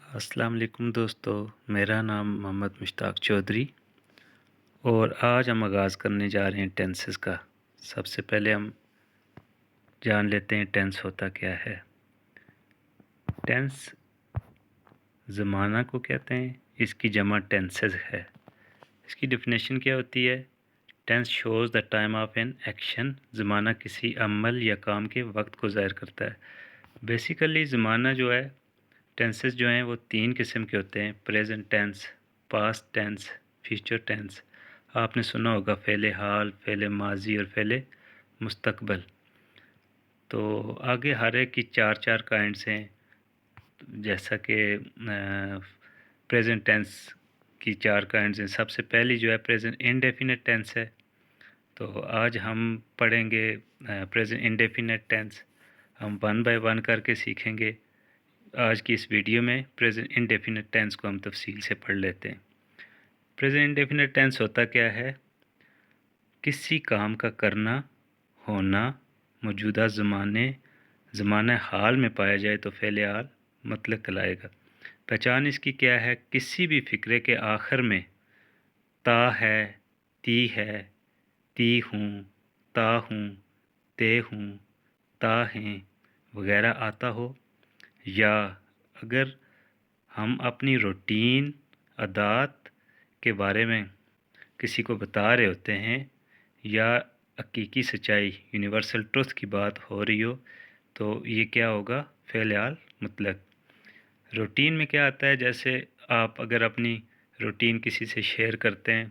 السلام علیکم دوستو، میرا نام محمد مشتاق چودھری اور آج ہم آغاز کرنے جا رہے ہیں ٹینسز کا۔ سب سے پہلے ہم جان لیتے ہیں ٹینس ہوتا کیا ہے۔ ٹینس زمانہ کو کہتے ہیں، اس کی جمع ٹینسز ہے۔ اس کی ڈیفینیشن کیا ہوتی ہے؟ Tense shows the time of an action, زمانہ کسی عمل یا کام کے وقت کو ظاہر کرتا ہے۔ بیسیکلی زمانہ جو ہے، ٹینسز جو ہیں وہ تین قسم کے ہوتے ہیں: present tense, past tense, future tennis. آپ نے سنا ہوگا فعل حال، فعل ماضی اور فعل مستقبل۔ تو آگے ہر ایک کی چار چار کائنڈس ہیں، جیسا کہ پریزنٹ ٹینس کی چار کائنڈس ہیں۔ سب سے پہلی جو ہے پریزنٹ انڈیفینٹ ٹینس ہے۔ تو آج ہم پڑھیں گے پریزنٹ انڈیفینٹ ٹینس۔ ہم ون بائی ون کر کے سیکھیں گے۔ آج کی اس ویڈیو میں پریزنٹ انڈیفینٹ ٹینس کو ہم تفصیل سے پڑھ لیتے ہیں۔ پریزنٹ انڈیفینٹ ٹینس ہوتا کیا ہے؟ کسی کام کا کرنا، ہونا موجودہ زمانہ حال میں پایا جائے تو فعل حال مطلق کہلائے گا۔ پہچان اس کی کیا ہے؟ کسی بھی فقرے کے آخر میں تا ہے، ہے، تی ہوں، تا ہوں، تے ہوں، تا ہیں وغیرہ آتا ہو، یا اگر ہم اپنی روٹین عادات کے بارے میں کسی کو بتا رہے ہوتے ہیں، یا حقیقی سچائی یونیورسل ٹروتھ کی بات ہو رہی ہو، تو یہ کیا ہوگا؟ فعل حال مطلق۔ روٹین میں کیا آتا ہے؟ جیسے آپ اگر اپنی روٹین کسی سے شیئر کرتے ہیں،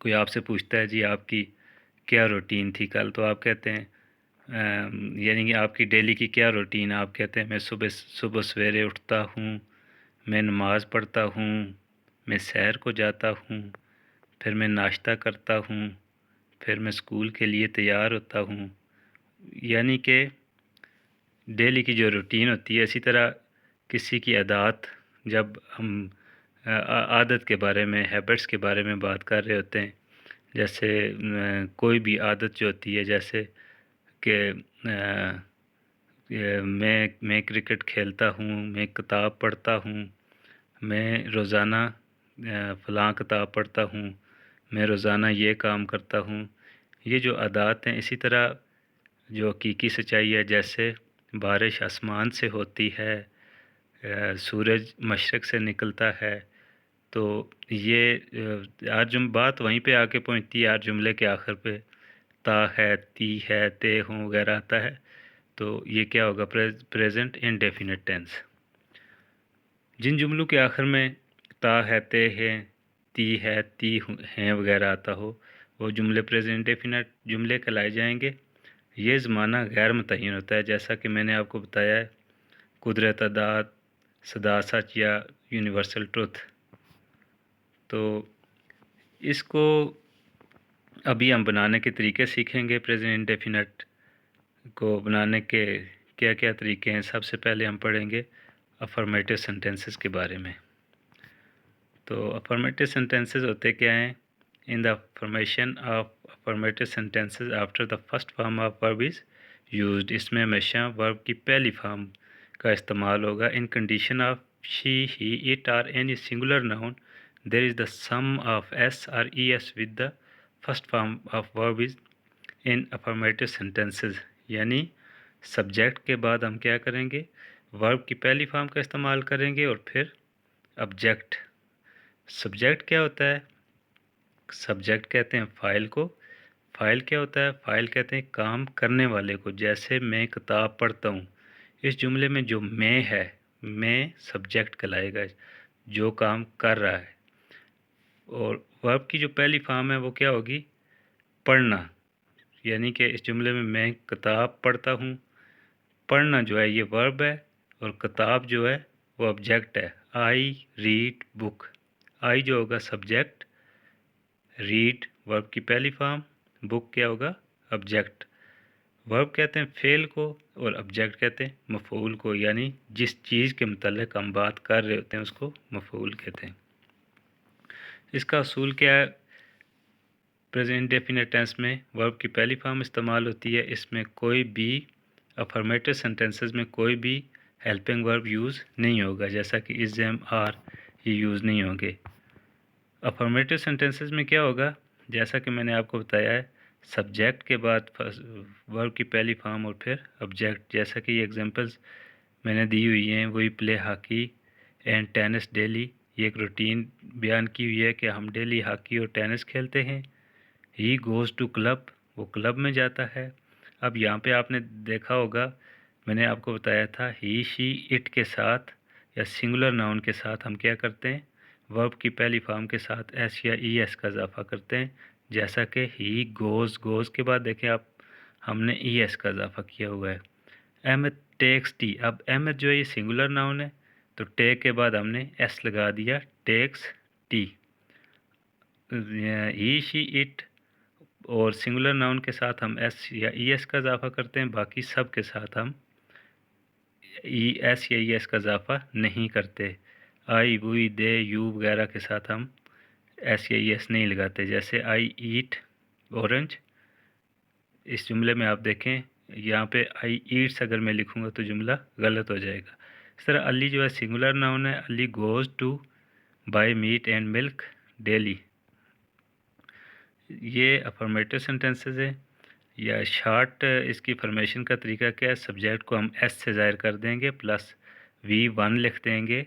کوئی آپ سے پوچھتا ہے جی آپ کی کیا روٹین تھی کل، تو آپ کہتے ہیں یعنی کہ آپ کی ڈیلی کی کیا روٹین؟ آپ کہتے ہیں میں صبح سویرے اٹھتا ہوں، میں نماز پڑھتا ہوں، میں سیر کو جاتا ہوں، پھر میں ناشتہ کرتا ہوں، پھر میں اسکول کے لیے تیار ہوتا ہوں۔ یعنی کہ ڈیلی کی جو روٹین ہوتی ہے، اسی طرح کسی کی عادات، جب ہم عادت کے بارے میں، ہیبٹس کے بارے میں بات کر رہے ہوتے ہیں، جیسے کوئی بھی عادت جو ہوتی ہے، جیسے کہ میں کرکٹ کھیلتا ہوں، میں کتاب پڑھتا ہوں، میں روزانہ فلاں کتاب پڑھتا ہوں، میں روزانہ یہ کام کرتا ہوں۔ یہ جو عادات ہیں، اسی طرح جو حقیقی سچائی ہے، جیسے بارش آسمان سے ہوتی ہے، سورج مشرق سے نکلتا ہے، تو یہ ہر بات وہیں پہ آ کے پہنچتی ہے، ہر جملے کے آخر پہ تا ہے، تی ہے، تے ہوں وغیرہ آتا ہے، تو یہ کیا ہوگا؟ Present indefinite tense. جن جملوں کے آخر میں تا ہے، تے ہے، تی ہیں وغیرہ آتا ہو، وہ جملے پریزنٹ انڈیفینٹ جملے کہلائے جائیں گے۔ یہ زمانہ غیر متعین ہوتا ہے، جیسا کہ میں نے آپ کو بتایا ہے، قدرت، عادات، صدا سچ یا یونیورسل ٹروتھ۔ تو اس کو ابھی ہم بنانے کے طریقے سیکھیں گے۔ پریزنٹ انڈیفینٹ کو بنانے کے کیا کیا طریقے ہیں؟ سب سے پہلے ہم پڑھیں گے افرمیٹیو سینٹینسز کے بارے میں۔ تو افرمیٹیو سینٹینسز ہوتے کیا ہیں؟ In the formation of affirmative sentences after the first form of verb is used, اس میں ہمیشہ ورب کی پہلی فارم کا استعمال ہوگا۔ In condition of she, he, it or any singular noun there is the sum of S or E S with the first form of verb is in affirmative sentences, یعنی subject کے بعد ہم کیا کریں گے؟ ورب کی پہلی فارم کا استعمال کریں گے اور پھر آبجیکٹ۔ سبجیکٹ کیا ہوتا ہے؟ سبجیکٹ کہتے ہیں فاعل کو۔ فاعل کیا ہوتا ہے؟ فاعل کہتے ہیں کام کرنے والے کو۔ جیسے میں کتاب پڑھتا ہوں، اس جملے میں جو میں ہے، میں سبجیکٹ کہلائے گا، جو کام کر رہا ہے۔ اور ورب کی جو پہلی فارم ہے وہ کیا ہوگی؟ پڑھنا، یعنی کہ اس جملے میں کتاب پڑھتا ہوں، پڑھنا جو ہے یہ ورب ہے، اور کتاب جو ہے وہ آبجیکٹ ہے۔ آئی ریڈ بک، آئی جو ہوگا سبجیکٹ، ریڈ ورب کی پہلی فارم، بک کیا ہوگا؟ آبجیکٹ۔ ورب کہتے ہیں فعل کو اور آبجیکٹ کہتے ہیں مفعول کو، یعنی جس چیز کے متعلق ہم بات کر رہے ہوتے ہیں اس کو مفعول کہتے ہیں۔ اس کا اصول کیا ہے؟ پریزنٹ انڈیفینٹ ٹینس میں ورب کی پہلی فارم استعمال ہوتی ہے۔ اس میں کوئی بھی افرمیٹیو سینٹینسز میں کوئی بھی ہیلپنگ ورب یوز نہیں ہوگا، جیسا کہ از ایم آر یہ یوز نہیں ہوں گے۔ افرمیٹیو سینٹینسز میں کیا ہوگا، جیسا کہ میں نے آپ کو بتایا ہے، سبجیکٹ کے بعد ورب کی پہلی فارم اور پھر آبجیکٹ، جیسا کہ یہ ایگزامپلز میں نے دی ہوئی ہیں، وہی پلے ہاکی اینڈ ٹینس ڈیلی، یہ ایک روٹین بیان کی ہوئی ہے کہ ہم ڈیلی ہاکی اور ٹینس کھیلتے ہیں۔ ہی گوز ٹو کلب، وہ کلب میں جاتا ہے۔ اب یہاں پہ آپ نے دیکھا ہوگا، میں نے آپ کو بتایا تھا ہی شی اٹ کے ساتھ یا سنگولر ناؤن کے ساتھ ہم کیا کرتے ہیں، ورب کی پہلی فارم کے ساتھ ایس یا ای ایس کا اضافہ کرتے ہیں، جیسا کہ ہی گوز کے بعد دیکھیں آپ، ہم نے ای ایس کا اضافہ کیا ہوا ہے۔ احمد ٹیکس ٹی، اب احمد جو ہے یہ سنگولر ناؤن ہے تو ٹیک کے بعد ہم نے ایس لگا دیا، takes tea. He she it اور سنگولر ناؤن کے ساتھ ہم ایس یا ای ایس کا اضافہ کرتے ہیں، باقی سب کے ساتھ ہم ای ایس یا ای ایس کا اضافہ نہیں کرتے۔ آئی، وی، دے، یو وغیرہ کے ساتھ ہم ایس یا ای ایس نہیں لگاتے، جیسے آئی ایٹ اورنج، اس جملے میں آپ دیکھیں یہاں پہ آئی ایٹس اگر میں لکھوں گا تو جملہ غلط ہو جائے گا۔ اس طرح علی جو ہے سنگولر ناؤن ہے، Ali goes to buy meat and milk daily, یہ افرمیٹیو سینٹینسز ہے۔ یا شارٹ اس کی فارمیشن کا طریقہ کیا ہے، سبجیکٹ کو ہم ایس سے ظاہر کر دیں گے، پلس وی ون لکھ دیں گے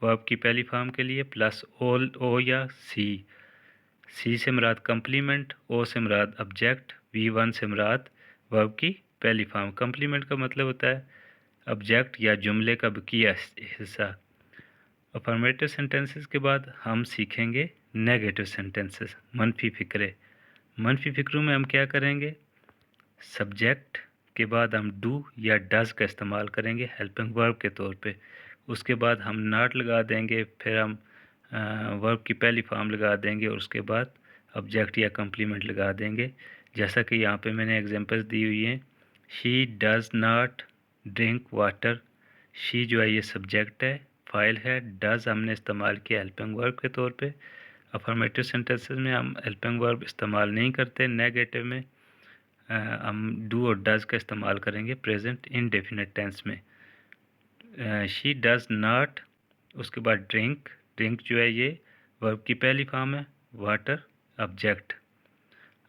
ورب کی پہلی فارم کے لیے، پلس او یا سی سے مراد کمپلیمنٹ، او سے مراد آبجیکٹ، وی ون سے مراد ورب کی پہلی فارم۔ کمپلیمنٹ کا مطلب ہوتا ہے آبجیکٹ یا جملے کا بقیہ حصہ۔ افرمیٹیو سینٹینسز کے بعد ہم سیکھیں گے نیگیٹو سینٹینسز، منفی فقرے۔ منفی فقروں میں ہم کیا کریں گے، سبجیکٹ کے بعد ہم ڈو یا ڈز کا استعمال کریں گے ہیلپنگ ورب کے طور پہ، اس کے بعد ہم ناٹ لگا دیں گے، پھر ہم ورب کی پہلی فارم لگا دیں گے اور اس کے بعد آبجیکٹ یا کمپلیمنٹ لگا دیں گے، جیسا کہ یہاں پہ میں نے ایگزامپلس دی ہوئی ہیں۔ She does not drink water, she جو ہے یہ سبجیکٹ ہے، فائل ہے، ڈز ہم نے استعمال کیا ہیلپنگ ورب کے طور پہ۔ افرمیٹیو سینٹینسز میں ہم ہیلپنگ ورب استعمال نہیں کرتے، نیگیٹو میں ہم ڈو اور ڈز کا استعمال کریں گے پریزنٹ انڈیفینٹ ٹینس میں۔ شی ڈز ناٹ، اس کے بعد ڈرنک جو ہے یہ ورب کی پہلی فارم ہے، water object.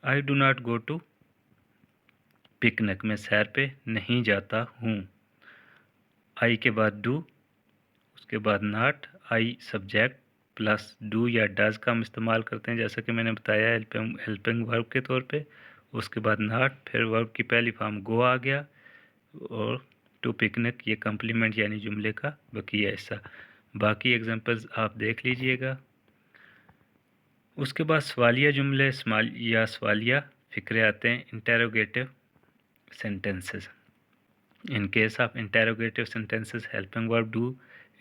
I do not go to picnic, میں سیر پہ نہیں جاتا ہوں، آئی کے بعد ڈو، اس کے بعد not, I subject plus do یا ڈز کا ہم استعمال کرتے ہیں، جیسا کہ میں نے بتایا ہیلپنگ ورب کے طور پہ، اس کے بعد ناٹ، پھر ورب کی پہلی فارم گو آ گیا، اور ٹو پکنک یہ کمپلیمنٹ یعنی جملے کا بقیہ حصہ۔ باقی ایگزامپلز آپ دیکھ لیجئے گا۔ اس کے بعد سوالیہ جملے یا سوالیہ فقرے آتے ہیں، انٹیروگیٹو sentences. In case of interrogative sentences, helping verb do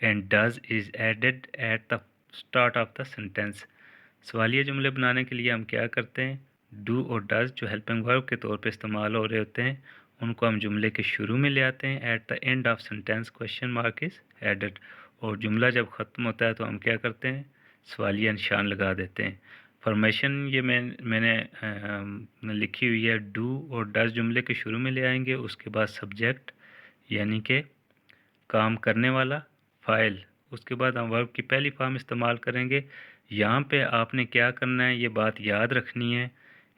and does is added at the start of the sentence. سوالیہ جملے بنانے کے لیے ہم کیا کرتے ہیں، ڈو اور ڈز جو ہیلپنگ ورب کے طور پہ استعمال ہو رہے ہوتے ہیں ان کو ہم جملے کے شروع میں لے آتے ہیں، at the end of sentence question mark is added, اور جملہ جب ختم ہوتا ہے تو ہم کیا کرتے ہیں، سوالیہ نشان لگا دیتے ہیں۔ فارمیشن یہ میں نے لکھی ہوئی ہے، ڈو اور ڈز جملے کے شروع میں لے آئیں گے، اس کے بعد سبجیکٹ یعنی کہ کام کرنے والا، فائل، اس کے بعد ہم ورب کی پہلی فارم استعمال کریں گے۔ یہاں پہ آپ نے کیا کرنا ہے، یہ بات یاد رکھنی ہے،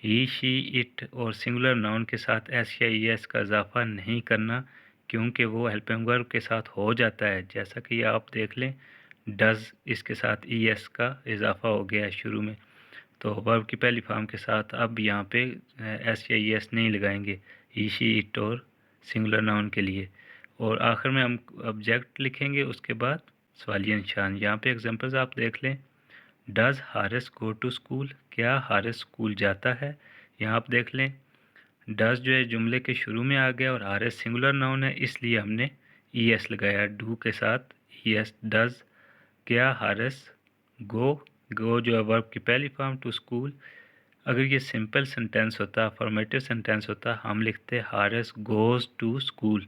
ہی شی اٹ اور سنگولر ناؤن کے ساتھ ایس یا ای ایس کا اضافہ نہیں کرنا، کیونکہ وہ ہیلپنگ ورب کے ساتھ ہو جاتا ہے، جیسا کہ یہ آپ دیکھ لیں، ڈز اس کے ساتھ ای ایس کا اضافہ ہو گیا ہے شروع میں، تو ورب کی پہلی فارم کے ساتھ اب یہاں پہ ایس یا ای ایس نہیں لگائیں گے ہی شی اٹ اور سنگولر ناؤن کے لیے، اور آخر میں ہم آبجیکٹ لکھیں گے، اس کے بعد سوالیہ نشان۔ یہاں پہ ایگزامپلز آپ دیکھ لیں، does Haris go to school, کیا حارث اسکول جاتا ہے، یہاں آپ دیکھ لیں ڈز جو ہے جملے کے شروع میں آ گیا اور حارث سنگولر ناؤن ہے، اس لیے ہم نے ای ایس لگایا، ڈو کے ساتھ ای ایس، ڈز کیا حارث، گو جو ہے ورب کی پہلی فارم، ٹو اسکول۔ اگر یہ سمپل سینٹینس ہوتا، فارمیٹیو سینٹینس ہوتا، ہم لکھتے حارث گوز ٹو اسکول،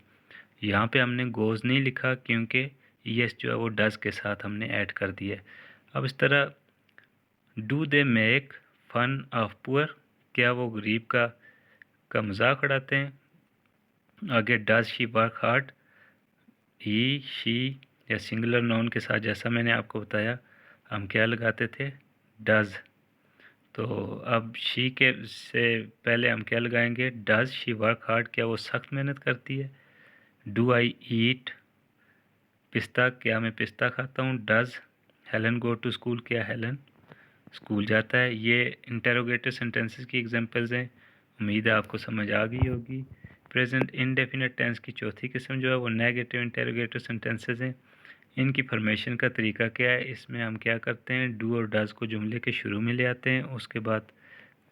یہاں پہ ہم نے گوز نہیں لکھا کیونکہ ای ایس جو ہے وہ ڈز کے ساتھ ہم نے ایڈ کر دیا ہے۔ اب اس طرح do they make fun of poor, کیا وہ غریب کا مذاق اڑاتے ہیں۔ آگے ڈز شی ورک ہارڈ، ہی شی یا سنگولر ناؤن کے ساتھ جیسا میں نے آپ کو بتایا ہم کیا لگاتے تھے؟ ڈز. تو اب شی کے سے پہلے ہم کیا لگائیں گے؟ ڈز شی ورک ہارڈ، کیا وہ سخت محنت کرتی ہے؟ ڈو آئی ایٹ پستہ، کیا میں پستہ کھاتا ہوں؟ Does Helen go to school, کیا ہیلن اسکول جاتا ہے؟ یہ انٹروگیٹو سینٹینسز کی ایگزامپلز ہیں. امید ہے آپ کو سمجھ آ گئی ہوگی. پریزنٹ انڈیفینٹ ٹینس کی چوتھی قسم جو ہے وہ نیگیٹو انٹروگیٹو سینٹینسز ہیں. ان کی فارمیشن کا طریقہ کیا ہے؟ اس میں ہم کیا کرتے ہیں؟ ڈو اور ڈز کو جملے کے شروع میں لے آتے ہیں، اس کے بعد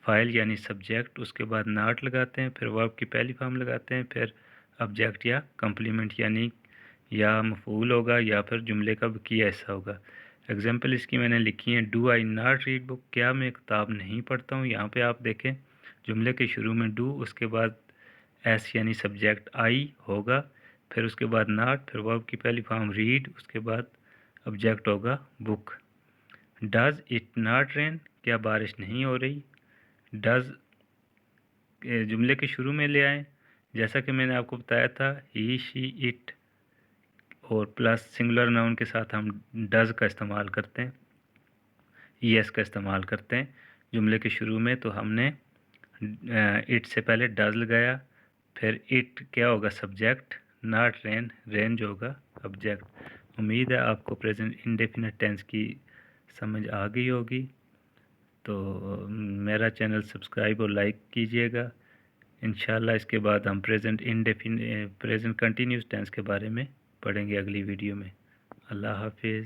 فائل یعنی سبجیکٹ، اس کے بعد ناٹ لگاتے ہیں، پھر ورب کی پہلی فارم لگاتے ہیں، پھر آبجیکٹ یا کمپلیمنٹ یعنی یا مفعول ہوگا یا پھر جملے کا بقیہ حصہ ہوگا. ایگزامپل اس کی میں نے لکھی ہیں. ڈو آئی ناٹ ریڈ بک، کیا میں کتاب نہیں پڑھتا ہوں؟ یہاں پہ آپ دیکھیں جملے کے شروع میں ڈو، اس کے بعد ایس یعنی سبجیکٹ آئی ہوگا، پھر اس کے بعد ناٹ، پھر ورب کی پہلی فارم ریڈ، اس کے بعد آبجیکٹ ہوگا بک. ڈز اٹ ناٹ رین، کیا بارش نہیں ہو رہی؟ ڈز جملے کے شروع میں لے آئیں، جیسا کہ میں نے آپ کو بتایا تھا ہی شی اٹ اور پلس سنگولر ناؤن کے ساتھ ہم ڈز کا استعمال کرتے ہیں، ای ایس کا استعمال کرتے ہیں جملے کے شروع میں. تو ہم نے اٹ سے پہلے ڈز لگایا، پھر اٹ کیا ہوگا؟ سبجیکٹ، ناٹ رین، رین جو ہوگا آبجیکٹ. امید ہے آپ کو پریزنٹ انڈیفینٹ ٹینس کی سمجھ آ گئی ہوگی. تو میرا چینل سبسکرائب اور لائک کیجیے گا. انشاءاللہ اس کے بعد ہم پریزنٹ کنٹینیوس ٹینس کے بارے میں پڑھیں گے اگلی ویڈیو میں. اللہ حافظ.